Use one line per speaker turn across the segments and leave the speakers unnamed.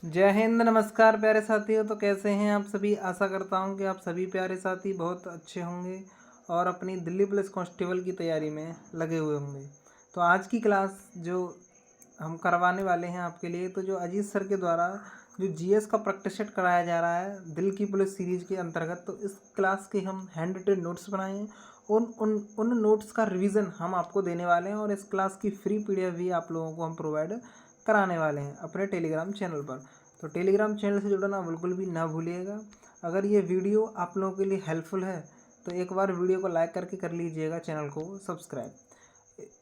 जय हिंद, नमस्कार प्यारे साथियों। तो कैसे हैं आप सभी। आशा करता हूं कि आप सभी प्यारे साथी बहुत अच्छे होंगे और अपनी दिल्ली पुलिस कांस्टेबल की तैयारी में लगे हुए होंगे। तो आज की क्लास जो हम करवाने वाले हैं आपके लिए, तो जो अजीत सर के द्वारा जो जीएस का प्रैक्टिस सेट कराया जा रहा है दिल की पुलिस सीरीज के अंतर्गत, तो इस क्लास के हम हैंड रिटन नोट्स बनाए हैं। उन उन उन नोट्स का रिवीजन हम आपको देने वाले हैं और इस क्लास की फ्री पीडीएफ भी आप लोगों को हम प्रोवाइड कराने वाले हैं अपने टेलीग्राम चैनल पर। तो टेलीग्राम चैनल से जुड़ना बिल्कुल भी ना भूलिएगा। अगर ये वीडियो आप लोगों के लिए हेल्पफुल है तो एक बार वीडियो को लाइक करके कर लीजिएगा, चैनल को सब्सक्राइब।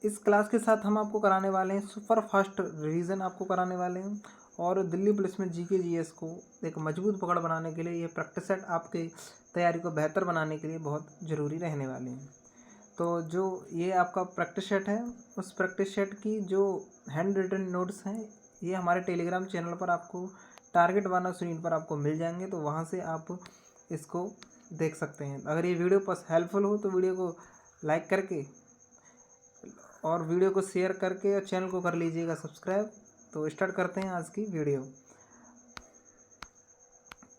इस क्लास के साथ हम आपको कराने वाले हैं सुपर फास्ट रिवीजन आपको कराने वाले हैं और दिल्ली पुलिस में जीके जीएस को एक मजबूत पकड़ बनाने के लिए ये प्रैक्टिस सेट आपके तैयारी को बेहतर बनाने के लिए बहुत ज़रूरी रहने वाले हैं। तो जो ये आपका प्रैक्टिस सेट है, उस प्रैक्टिस सेट की जो हैंड रिटन नोट्स हैं ये हमारे टेलीग्राम चैनल पर आपको टारगेट वाला स्क्रीन पर आपको मिल जाएंगे। तो वहाँ से आप इसको देख सकते हैं। अगर ये वीडियो बस हेल्पफुल हो तो वीडियो को लाइक करके और वीडियो को शेयर करके और चैनल को कर लीजिएगा सब्सक्राइब। तो स्टार्ट करते हैं आज की वीडियो।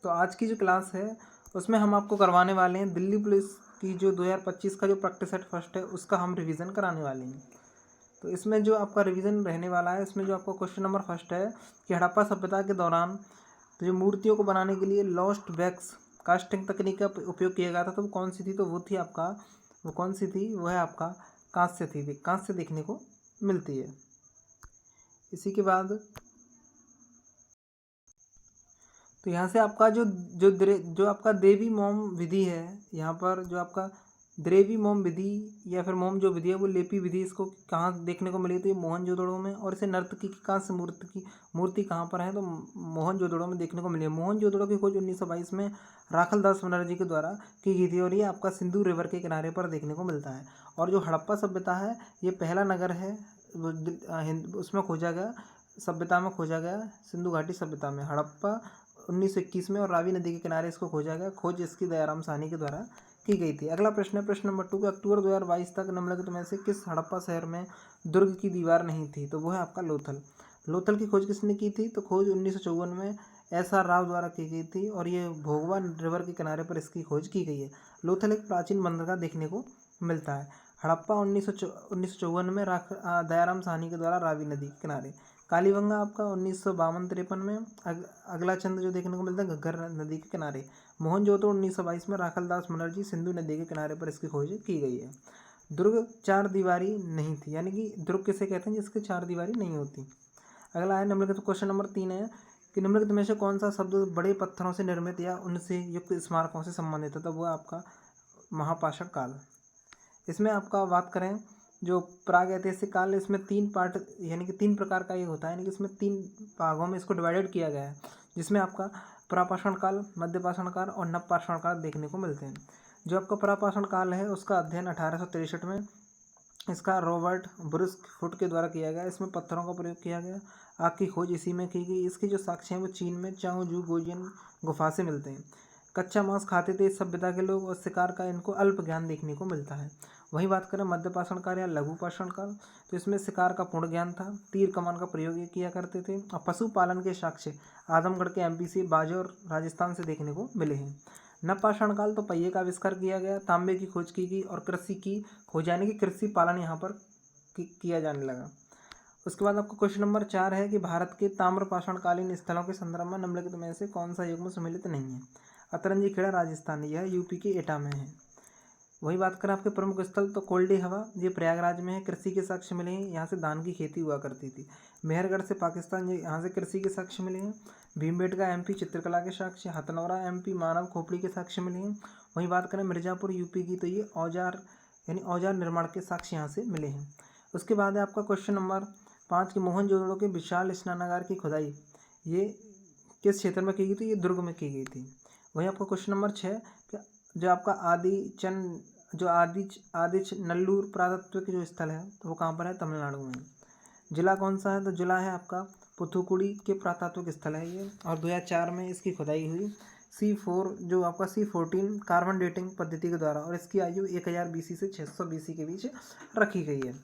तो आज की जो क्लास है उसमें हम आपको करवाने वाले हैं दिल्ली पुलिस की जो 2025 का जो प्रैक्टिस सेट फर्स्ट है उसका हम रिवीजन कराने वाले हैं। तो इसमें जो आपका रिवीजन रहने वाला है, इसमें जो आपका क्वेश्चन नंबर फर्स्ट है कि हड़प्पा सभ्यता के दौरान तो जो मूर्तियों को बनाने के लिए लॉस्ट वैक्स कास्टिंग तकनीक का उपयोग किया गया था, तो वो कौन सी थी। तो वो थी आपका, वो कौन सी थी, वो है आपका कांस्य थी। कांस्य देखने को मिलती है। इसी के बाद तो यहाँ से आपका जो आपका देवी मोम विधि है, यहाँ पर जो आपका द्रेवी मोम विधि या फिर मोम जो विधि है वो लेपी विधि, इसको कहाँ देखने को मिली थी। मोहनजोदड़ो में। और इसे नर्तकी की कांस्य मूर्ति कहाँ पर है। तो मोहनजोदड़ो में देखने को मिली है। मोहनजोदड़ो की खोज 1922 में राखल दास बनर्जी के द्वारा की गई थी और ये आपका सिंधु रिवर के किनारे पर देखने को मिलता है। और जो हड़प्पा सभ्यता है ये पहला नगर है उसमें खोजा गया, सभ्यता में खोजा गया, सिंधु घाटी सभ्यता में हड़प्पा 1921 में और रावी नदी के किनारे इसको खोजा गया। खोज इसकी दयाराम साहनी के द्वारा की गई थी। अगला प्रश्न है प्रश्न नंबर 2 कि अक्टूबर 2022 तक निम्नलिखित में से किस हड़प्पा शहर में दुर्ग की दीवार नहीं थी। तो वो है आपका लोथल। लोथल की खोज किसने की थी। तो खोज 1954 में SR राव द्वारा की गई थी और ये भोगवा रिवर के किनारे पर इसकी खोज की गई है। लोथल एक प्राचीन बंदरगाह देखने को मिलता है। हड़प्पा 1954 में दयाराम साहनी के द्वारा रावी नदी के किनारे। कालीबंगा आपका 1952-53 में। अगला चंद जो देखने को मिलता है घग्गर नदी के किनारे। मोहनजोदड़ो 1922 में राखल दास बनर्जी सिंधु नदी के किनारे पर इसकी खोज की गई है। दुर्ग चार दीवारी नहीं थी, यानी कि दुर्ग किसे कहते हैं जिसके चार दीवारी नहीं होती। अगला है निम्नलिखित क्वेश्चन नंबर 3 है कि निम्नलिखित में से कौन सा शब्द बड़े पत्थरों से निर्मित या उनसे युक्त स्मारकों से संबंधित है। तो वो आपका महापाषाण काल। इसमें आपका बात करें जो प्राग ऐतिहासिक काल, इसमें 3 पार्ट यानी कि 3 प्रकार का ये होता है, यानी कि इसमें 3 भागों में इसको डिवाइडेड किया गया है, जिसमें आपका प्रापाषाण काल, मध्यपाषाण काल और नवपाषाण काल देखने को मिलते हैं। जो आपका प्रापाषाण काल है उसका अध्ययन 1863 में इसका रॉबर्ट ब्रुस फुट के द्वारा किया गया। इसमें पत्थरों का प्रयोग किया गया। आग की खोज इसी में की गई। इसकी जो साक्ष्य हैं वो चीन में चाओ जू गोजियन गुफा से मिलते हैं। कच्चा मांस खाते थे इस सभ्यता के लोग और शिकार का इनको अल्प ज्ञान देखने को मिलता है। वही बात करें मध्यपाषाण काल या लघु पाषाण काल, तो इसमें शिकार का पूर्ण ज्ञान था। तीर कमान का प्रयोग ये किया करते थे। और पशुपालन के साक्ष्य आजमगढ़ के MP से, बाजौर राजस्थान से देखने को मिले हैं। नवपाषाण काल तो पहिए का आविष्कार किया गया, तांबे की खोज की गई और कृषि की खोज यानी कि कृषि पालन यहाँ पर किया जाने लगा। उसके बाद आपका क्वेश्चन नंबर 4 है कि भारत के ताम्रपाषाण कालीन स्थलों के संदर्भ में निम्नलिखित में से कौन सा युग्म सम्मिलित नहीं है। अतरंजी खेड़ा राजस्थान, यह यूपी के एटा में है। वही बात करें आपके प्रमुख स्थल तो कोल्डी हवा, ये प्रयागराज में है। कृषि के साक्ष्य मिले हैं, यहाँ से धान की खेती हुआ करती थी। मेहरगढ़ से पाकिस्तान, ये यहाँ से कृषि के साक्ष्य मिले हैं। भीमबेटका MP चित्रकला के साक्ष्य। हथनौरा MP मानव खोपड़ी के साक्ष्य मिले हैं। वही बात करें मिर्ज़ापुर यूपी की, तो ये औजार यानी औजार निर्माण के साक्ष्य यहाँ से मिले हैं। उसके बाद है आपका क्वेश्चन नंबर 5 कि मोहनजोदड़ो के विशाल स्नानागार की खुदाई ये किस क्षेत्र में की गई थी। ये दुर्ग में की गई थी। वही आपका क्वेश्चन नंबर 6 जो आपका आदिच नल्लूर पुरातत्व जो स्थल है तो वो कहाँ पर है, तमिलनाडु में। जिला कौन सा है, तो जिला है आपका पुथुकुड़ी के पुरातात्विक स्थल है ये, और 2004 में इसकी खुदाई हुई। C4 जो आपका C14 कार्बन डेटिंग पद्धति के द्वारा, और इसकी आयु 1000 BC से 600 BC के बीच रखी गई है।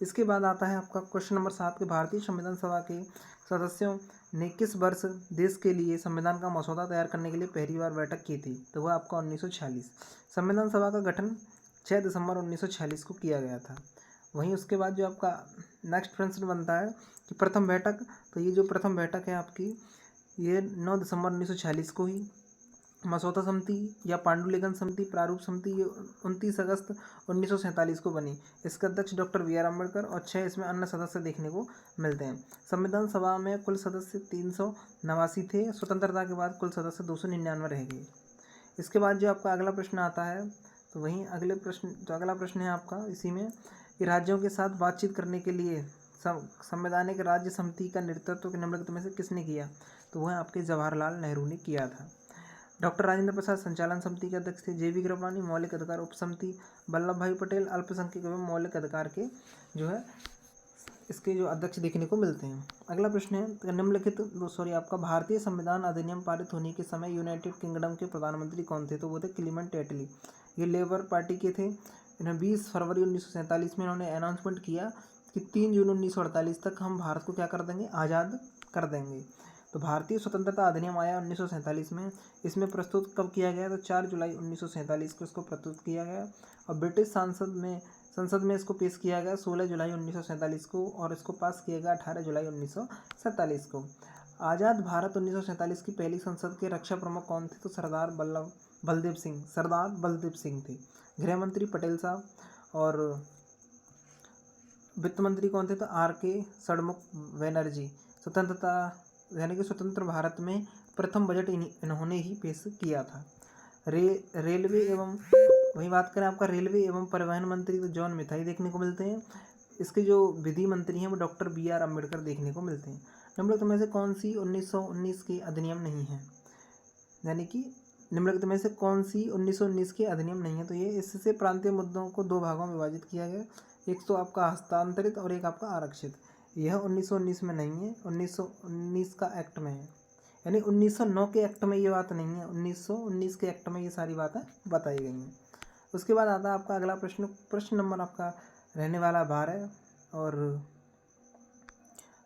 इसके बाद आता है आपका क्वेश्चन नंबर 7 के भारतीय संविधान सभा के सदस्यों ने किस वर्ष देश के लिए संविधान का मसौदा तैयार करने के लिए पहली बार बैठक की थी? तो वह आपका 1946। संविधान सभा का गठन 6 दिसंबर 1946 को किया गया था। वहीं उसके बाद जो आपका नेक्स्ट प्रश्न बनता है कि प्रथम बैठक, तो ये जो प्रथम बैठक है आपकी, ये 9 दिसंबर 1946 को ही। मसौदा समिति या पांडुलिखन समिति, प्रारूप समिति, ये 29 अगस्त 1947 को बनी। इसके अध्यक्ष डॉक्टर बी.आर. अम्बेडकर और 6 इसमें अन्य सदस्य देखने को मिलते हैं। संविधान सभा में कुल सदस्य 389 थे। स्वतंत्रता के बाद कुल सदस्य 299 रह गए। इसके बाद जो आपका अगला प्रश्न आता है, तो वहीं अगला प्रश्न है आपका इसी में कि राज्यों के साथ बातचीत करने के लिए संवैधानिक राज्य समिति का नेतृत्व निम्नलिखित में से किसने किया? तो वह आपके जवाहरलाल नेहरू ने किया था। डॉक्टर राजेंद्र प्रसाद संचालन समिति के अध्यक्ष थे। जे.बी. कृपलानी मौलिक अधिकार उप समिति, वल्लभ भाई पटेल अल्पसंख्यक एवं मौलिक अधिकार के जो है इसके जो अध्यक्ष देखने को मिलते हैं। अगला प्रश्न है निम्नलिखित आपका भारतीय संविधान अधिनियम पारित होने के समय यूनाइटेड किंगडम के प्रधानमंत्री कौन थे? तो वो थे क्लीमेंट एटली। ये लेबर पार्टी के थे। इन्हें 20 फरवरी 1947 में इन्होंने अनाउंसमेंट किया कि 3 जून 1948 तक हम भारत को क्या कर देंगे? आज़ाद कर देंगे। तो भारतीय स्वतंत्रता अधिनियम आया 1947 में। इसमें प्रस्तुत कब किया गया? तो 4 जुलाई 1947 को इसको प्रस्तुत किया गया और ब्रिटिश संसद में इसको पेश किया गया 16 जुलाई 1947 को और इसको पास किया गया 18 जुलाई 1947 को। आज़ाद भारत 1947 की पहली संसद के रक्षा प्रमुख कौन थे? तो सरदार बलदेव सिंह थे। गृह मंत्री पटेल साहब और वित्त मंत्री कौन थे? तो R.K. षणमुख बनर्जी। स्वतंत्र भारत में प्रथम बजट इन्होंने ही पेश किया था। रेलवे एवं वही बात करें आपका रेलवे एवं परिवहन मंत्री तो जॉन मिथाई देखने को मिलते हैं। इसके जो विधि मंत्री हैं वो डॉक्टर बी.आर. अम्बेडकर देखने को मिलते हैं। निम्नलिखित में से कौन सी 1919 की अधिनियम नहीं है? यानी कि निम्नलिखित में से कौन सी 1919 की अधिनियम नहीं है? तो ये इससे प्रांतीय मुद्दों को 2 भागों में विभाजित किया गया। एक तो आपका हस्तांतरित और एक आपका आरक्षित। यह 1919 में नहीं है, 1919 का एक्ट में है। यानी 1909 के एक्ट में ये बात नहीं है, 1919 के एक्ट में ये सारी बातें बताई गई हैं। उसके बाद आता है आपका अगला प्रश्न नंबर आपका रहने वाला 12 और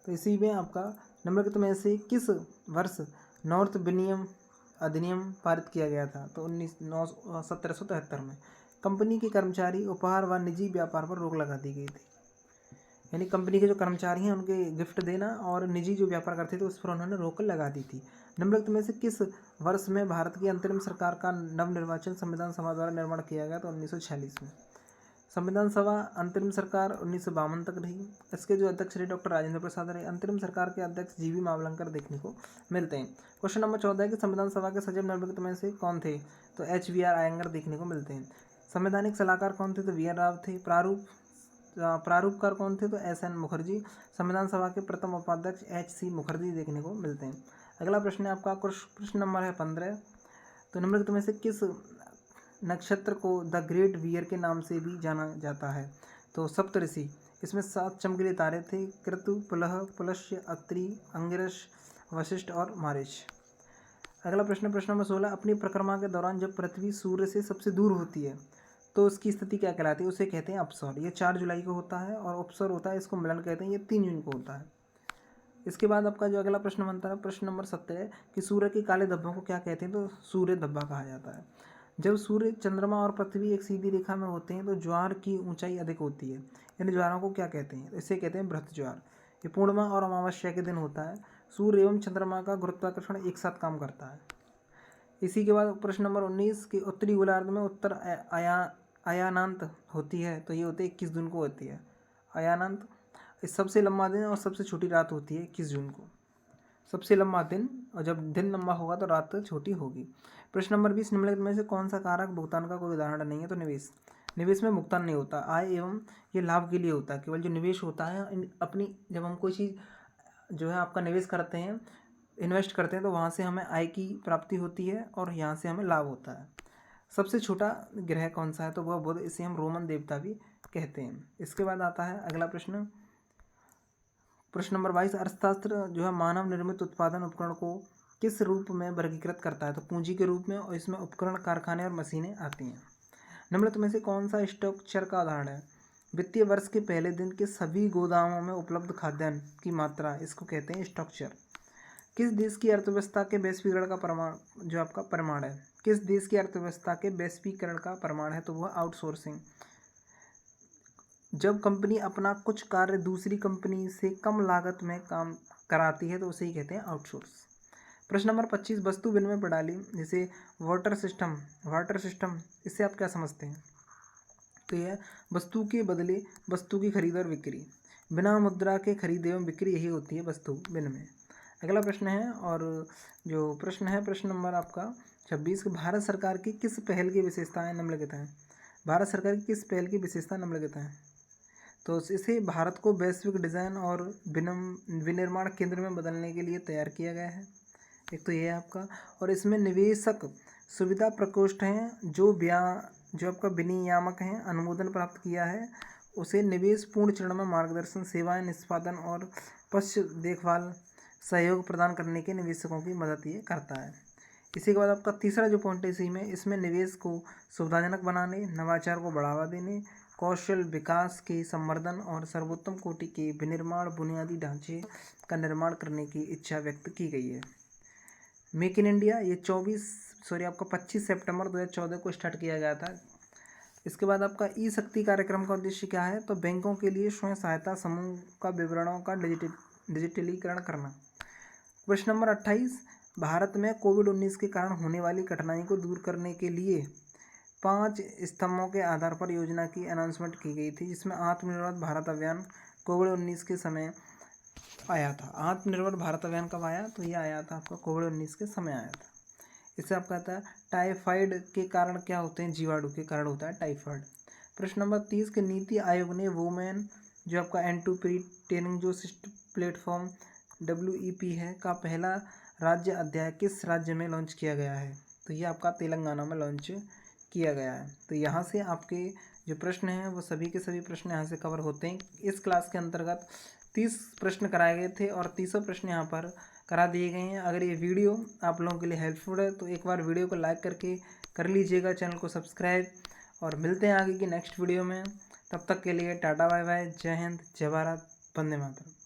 तो इसी में आपका निम्नलिखित में से किस वर्ष नॉर्थ विनिमय अधिनियम पारित किया गया था? तो 1773 में। कंपनी के कर्मचारी उपहार व निजी व्यापार पर रोक लगा दी गई थी। यानी कंपनी के जो कर्मचारी हैं उनके गिफ्ट देना और निजी जो व्यापार करते थे उस पर उन्होंने रोक लगा दी थी। निम्नलिखित में से किस वर्ष में भारत की अंतरिम सरकार का नवनिर्वाचित संविधान सभा द्वारा निर्माण किया गया? तो 1946 में। संविधान सभा अंतरिम सरकार 1952 तक रही। इसके जो अध्यक्ष रहे डॉक्टर राजेंद्र प्रसाद रहे। अंतरिम सरकार के अध्यक्ष जी.बी. मावलंकर देखने को मिलते हैं। क्वेश्चन नंबर 14 है कि संविधान सभा के सचिव निम्नलिखित में से कौन थे? तो H.V.R. अयंगर देखने को मिलते हैं। संवैधानिक सलाहकार कौन थे? तो V.R. राव थे। प्रारूपकार कौन थे? तो S.N. मुखर्जी। संविधान सभा के प्रथम उपाध्यक्ष H.C. मुखर्जी देखने को मिलते हैं। अगला प्रश्न है आपका प्रश्न नंबर है 15। तो निम्नलिखित में से किस नक्षत्र को द ग्रेट बियर के नाम से भी जाना जाता है? तो सप्तऋषि। इसमें 7 चमकीले तारे थे, क्रतु, पुलह, पुलस्त्य, अत्रि, अंगिरस, वशिष्ठ और मारीच। अगला प्रश्न नंबर 16। अपनी परिक्रमा के दौरान जब पृथ्वी सूर्य से सबसे दूर होती है तो उसकी स्थिति क्या कहलाती है? उसे कहते हैं अपसौर। ये 4 जुलाई को होता है और उपसौर होता है, इसको मिलन कहते हैं, ये 3 जून को होता है। इसके बाद आपका जो अगला प्रश्न बनता है प्रश्न नंबर 17 कि सूर्य के काले धब्बों को क्या कहते हैं? तो सूर्य धब्बा कहा जाता है। जब सूर्य, चंद्रमा और पृथ्वी एक सीधी रेखा में होते हैं तो ज्वार की ऊंचाई अधिक होती है। इन ज्वारों को क्या कहते हैं? इसे कहते हैं बृहत ज्वार। ये पूर्णिमा और अमावस्या के दिन होता है। सूर्य एवं चंद्रमा का गुरुत्वाकर्षण एक साथ काम करता है। इसी के बाद प्रश्न नंबर 19 कि उत्तरी गोलार्ध में उत्तर अयानांत होती है तो ये होते 21 जून को होती है अयानांत। इस सबसे लंबा दिन और सबसे छोटी रात होती है 21 जून को। सबसे लंबा दिन, और जब दिन लंबा होगा तो रात छोटी होगी। प्रश्न नंबर 20 निम्नलिखित में से कौन सा कारक भुगतान का कोई उदाहरण नहीं है? तो निवेश में भुगतान नहीं होता। आय एवं ये लाभ के लिए होता है। केवल जो निवेश होता है अपनी, जब हम कोई चीज़ जो है आपका निवेश करते हैं, इन्वेस्ट करते हैं, तो वहाँ से हमें आय की प्राप्ति होती है और यहाँ से हमें लाभ होता है। सबसे छोटा ग्रह कौन सा है? तो वह बुध। इसे हम रोमन देवता भी कहते हैं। इसके बाद आता है अगला प्रश्न नंबर 22। अर्थशास्त्र जो है मानव निर्मित उत्पादन उपकरण को किस रूप में वर्गीकृत करता है? तो पूंजी के रूप में, और इसमें उपकरण, कारखाने और मशीनें आती हैं। निम्नलिखित में से कौन सा स्ट्रक्चर का उदाहरण है? वित्तीय वर्ष के पहले दिन के सभी गोदामों में उपलब्ध खाद्यान्न की मात्रा, इसको कहते हैं स्ट्रक्चर। किस देश की अर्थव्यवस्था के वैश्वीकरण का प्रमाण जो आपका प्रमाण है, किस देश की अर्थव्यवस्था के वैश्वीकरण का प्रमाण है, तो वह आउटसोर्सिंग। जब कंपनी अपना कुछ कार्य दूसरी कंपनी से कम लागत में काम कराती है तो उसे ही कहते हैं आउटसोर्स। प्रश्न नंबर 25, वस्तु विनिमय प्रणाली जैसे वाटर सिस्टम, इससे आप क्या समझते हैं? तो यह वस्तु के बदले वस्तु की खरीद और बिक्री, बिना मुद्रा के खरीद एवं बिक्री, यही होती है वस्तु विनिमय। अगला प्रश्न है, और जो प्रश्न है प्रश्न नंबर आपका 26, भारत सरकार की किस पहल की विशेषताएं निम्नलिखित हैं? भारत सरकार की किस पहल की विशेषता निम्नलिखित हैं? तो इसे भारत को वैश्विक डिज़ाइन और विनिर्माण केंद्र में बदलने के लिए तैयार किया गया है। एक तो ये है आपका, और इसमें निवेशक सुविधा प्रकोष्ठ हैं जो आपका विनियामक हैं अनुमोदन प्राप्त किया है, उसे निवेश पूर्ण चरण में मार्गदर्शन, सेवाएं, निष्पादन और पश्च देखभाल सहयोग प्रदान करने के निवेशकों की मदद ये करता है। इसी के बाद आपका तीसरा जो पॉइंट है इसी में, इसमें निवेश को सुविधाजनक बनाने, नवाचार को बढ़ावा देने, कौशल विकास के संवर्धन और सर्वोत्तम कोटि के विनिर्माण बुनियादी ढांचे का निर्माण करने की इच्छा व्यक्त की गई है। मेक इन इंडिया ये 25 सितंबर 2014 को स्टार्ट किया गया था। इसके बाद आपका ई शक्ति कार्यक्रम का उद्देश्य क्या है? तो बैंकों के लिए स्वयं सहायता समूह का विवरणों का डिजिटलीकरण करना। प्रश्न नंबर 28, भारत में कोविड-19 के कारण होने वाली कठिनाई को दूर करने के लिए 5 स्तंभों के आधार पर योजना की अनाउंसमेंट की गई थी, जिसमें आत्मनिर्भर भारत अभियान कोविड-19 के समय आया था। आत्मनिर्भर भारत अभियान कब आया? तो ये आया था आपका कोविड-19 के समय आया था। इससे आपका आता है टाइफाइड के कारण क्या होते हैं? जीवाणु के कारण होता है टाइफाइड। प्रश्न नंबर 30 के नीति आयोग ने वुमेन जो आपका N2P ट्रेनिंग जो प्लेटफॉर्म WEP है का पहला राज्य अध्याय किस राज्य में लॉन्च किया गया है? तो ये आपका तेलंगाना में लॉन्च किया गया है। तो यहाँ से आपके जो प्रश्न हैं वो सभी के सभी प्रश्न यहाँ से कवर होते हैं। इस क्लास के अंतर्गत 30 प्रश्न कराए गए थे और 30 प्रश्न यहाँ पर करा दिए गए हैं। अगर ये वीडियो आप लोगों के लिए हेल्पफुल है तो एक बार वीडियो को लाइक करके कर लीजिएगा, चैनल को सब्सक्राइब, और मिलते हैं आगे की नेक्स्ट वीडियो में। तब तक के लिए टाटा बाय बाय, जय हिंद, जय भारत, वंदे मातरम।